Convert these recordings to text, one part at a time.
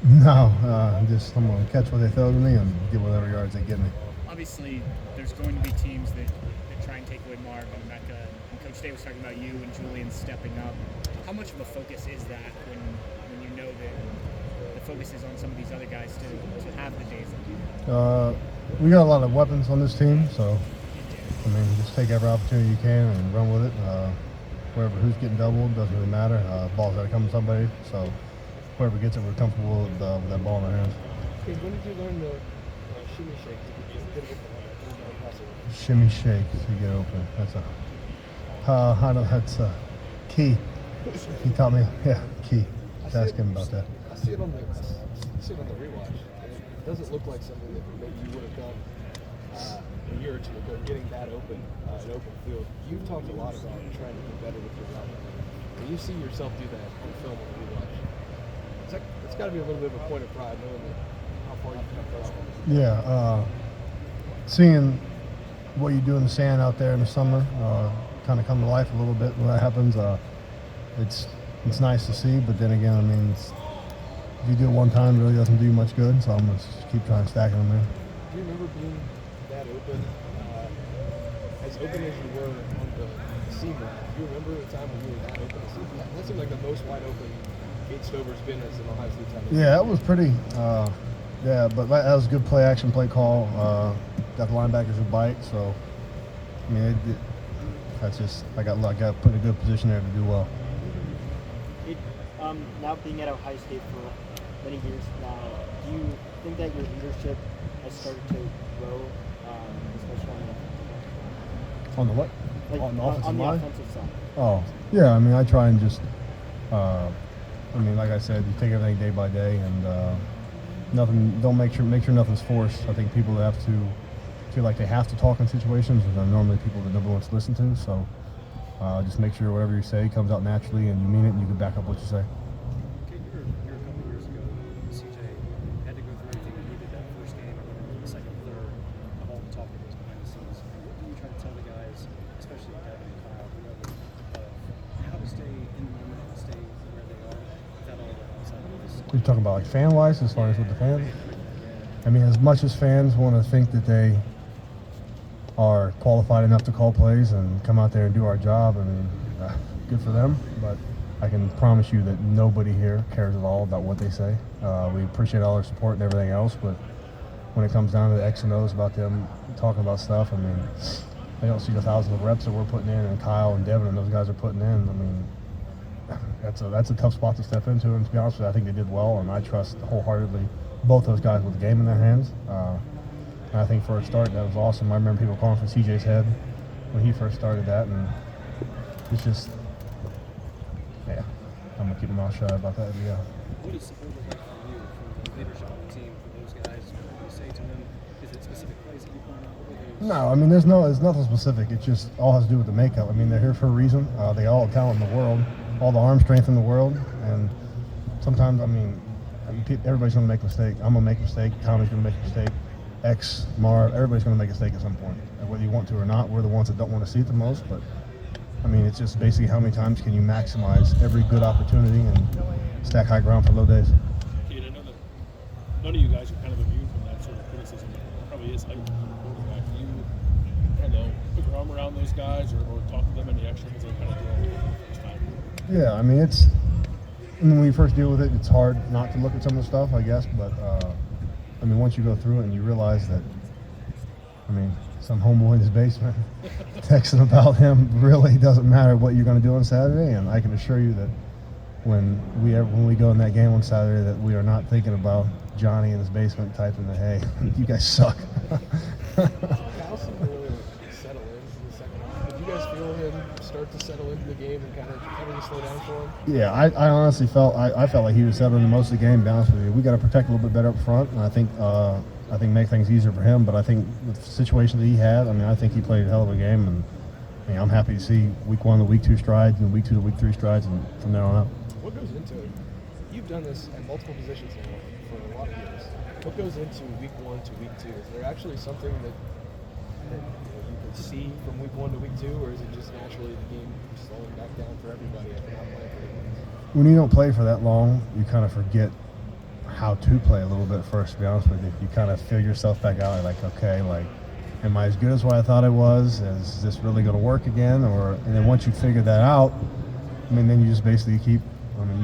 No, just I'm gonna catch what they throw to me and get whatever yards they give me. Obviously, there's going to be teams that try and take away Marv and Mecca. And Coach Day was talking about you and Julian stepping up. How much of a focus is that when you know that the focus is on some of these other guys to have the days like you? We got a lot of weapons on this team, so I mean, just take every opportunity you can and run with it. Who's getting doubled doesn't really matter. Ball's got to come to somebody, so whoever gets it, we're comfortable with that ball in our hands. Hey, when did you learn the shimmy shake? Shimmy shake to get open. That's key. He taught me. Yeah, key. Just ask him about that. I see it on the rewatch. It doesn't look like something that maybe you would have done a year or two ago, getting that open, an open field. You've talked a lot about trying to be better with your route. When you see yourself do that on film on the rewatch, it's got to be a little bit of a point of pride knowing that how far you've come. Yeah, seeing what you do in the sand out there in the summer kind of come to life a little bit when that happens. It's nice to see, but then again, I mean, if you do it one time, it really doesn't do you much good. So I'm gonna just keep trying to stack them in. Do you remember being that open, as open as you were on the seam route? Do you remember the time when you were that open? That seemed like the most wide open Cade Stover's been as an Ohio State tight end. Yeah, it was pretty. But that was a good play action play call. Got the linebackers to bite, so I mean, that's just I got put in a good position there to do well. Now being at Ohio State for many years now, do you think that your leadership has started to grow, especially On the what? like On the offensive line? Offensive side? Oh, yeah. I mean, I try and just. Like I said, you take everything day by day, and nothing. Don't make sure nothing's forced. I think people that have to feel like they have to talk in situations are normally people that nobody wants to listen to. So just make sure whatever you say comes out naturally, and you mean it, and you can back up what you say. Okay, you're a couple of years ago. CJ had to go through everything that he did that first game, and then the second, third of all the talk that goes behind the scenes. What do you try to tell the guys, especially Devin and Kyle, whoever, how to stay in the moment and stay where they are without all the outside noise? You're talking about like fan-wise, as far as with the fans. I mean, as much as fans want to think that they are qualified enough to call plays and come out there and do our job, I mean, good for them. But I can promise you that nobody here cares at all about what they say. We appreciate all their support and everything else, but when it comes down to the X and O's about them talking about stuff, I mean, they don't see the thousands of reps that we're putting in, and Kyle and Devin and those guys are putting in. I mean, that's a tough spot to step into, and to be honest with you, I think they did well, and I trust wholeheartedly both those guys with the game in their hands. And I think for a start, that was awesome. I remember people calling for CJ's head when he first started that, and it's just, yeah, I'm gonna keep my mouth shut about that. Yeah. What does support look like for you, from the leadership of the team, for those guys? What do you say to them? Is it specific plays that you point out? No, I mean, there's nothing specific. It just all has to do with the makeup. I mean, they're here for a reason. They all have talent in the world, all the arm strength in the world, and sometimes, I mean, everybody's going to make a mistake. I'm going to make a mistake. Tommy's going to make a mistake. Marv, everybody's going to make a mistake at some point. And whether you want to or not, we're the ones that don't want to see it the most. But, I mean, it's just basically how many times can you maximize every good opportunity and stack high ground for low days. Cade, I know that none of you guys are kind of immune from that sort of criticism. It probably is heightened from the quarterback. Do you, I don't know, put your arm around those guys or talk to them any extra because they kind of deal with it for the first time? Yeah, I mean, when you first deal with it, it's hard not to look at some of the stuff, I guess. But, I mean, once you go through it and you realize that, I mean, some homeboy in his basement texting about him really doesn't matter what you're going to do on Saturday. And I can assure you that when we go in that game on Saturday, that we are not thinking about Johnny in his basement typing that, hey, you guys suck. Kyle seemed to really settle in the second half. Did you guys feel him start to settle into the game and kind of slow down for him? Yeah, I honestly felt like he was settling most of the game. To be honest with you, we got to protect a little bit better up front, and I think make things easier for him. But I think the situation that he had, I mean, I think he played a hell of a game, and I mean, I'm happy to see week 1 to week 2 strides, and week 2 to week 3 strides, and from there on out. What goes into it? You've done this at multiple positions now for a lot of years. What goes into week 1 to week 2? Is there actually something that you can see from week 1 to week 2, or is it just naturally the game slowing back down for everybody after not playing for 8 months? When you don't play for that long, you kind of forget how to play a little bit first, to be honest with you. You kind of feel yourself back out, like, okay, like, am I as good as what I thought I was? Is this really going to work again? And then once you figure that out, I mean, then you just basically you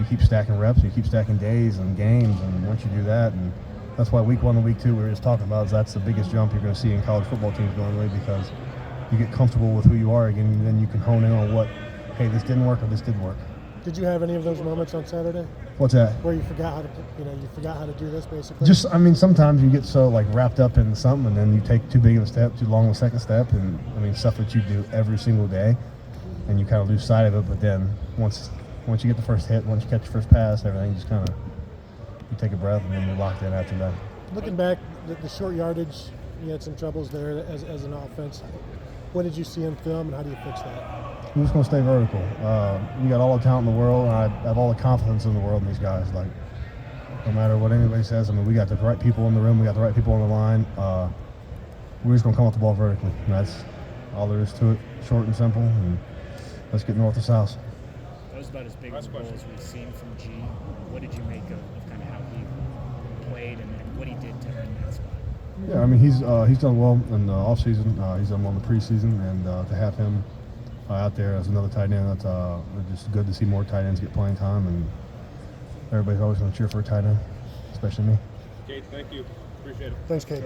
keep stacking reps, you keep stacking days and games, and once you do that, and that's why week 1 and week 2 we were just talking about, is that's the biggest jump you're going to see in college football teams normally, because you get comfortable with who you are again, and then you can hone in on what, hey, this didn't work or this did work. Did you have any of those moments on Saturday What's that? where you forgot how to, you forgot how to do this basically? Just, I mean, sometimes you get so like wrapped up in something, and then you take too big of a step, too long of a second step, and I mean stuff that you do every single day, and you kind of lose sight of it. But then once you get the first hit, once you catch your first pass, everything just kind of, you take a breath, and then you're locked in after that. Looking back, the short yardage, you had some troubles there as an offense. What did you see in film, and how do you fix that? We're just going to stay vertical. We got all the talent in the world, and I have all the confidence in the world in these guys. Like, no matter what anybody says, I mean, we got the right people in the room, we got the right people on the line. We're just going to come off the ball vertically. And that's all there is to it, short and simple, and let's get north to south. That was about as big of a goal as we've seen from G. What did you make of kind of how he played and what he did to earn that spot? Yeah, I mean, he's done well in the offseason. He's done well in the preseason, and to have him out there as another tight end, that's just good to see more tight ends get playing time, and everybody's always going to cheer for a tight end, especially me. Cade, thank you. Appreciate it. Thanks, Cade.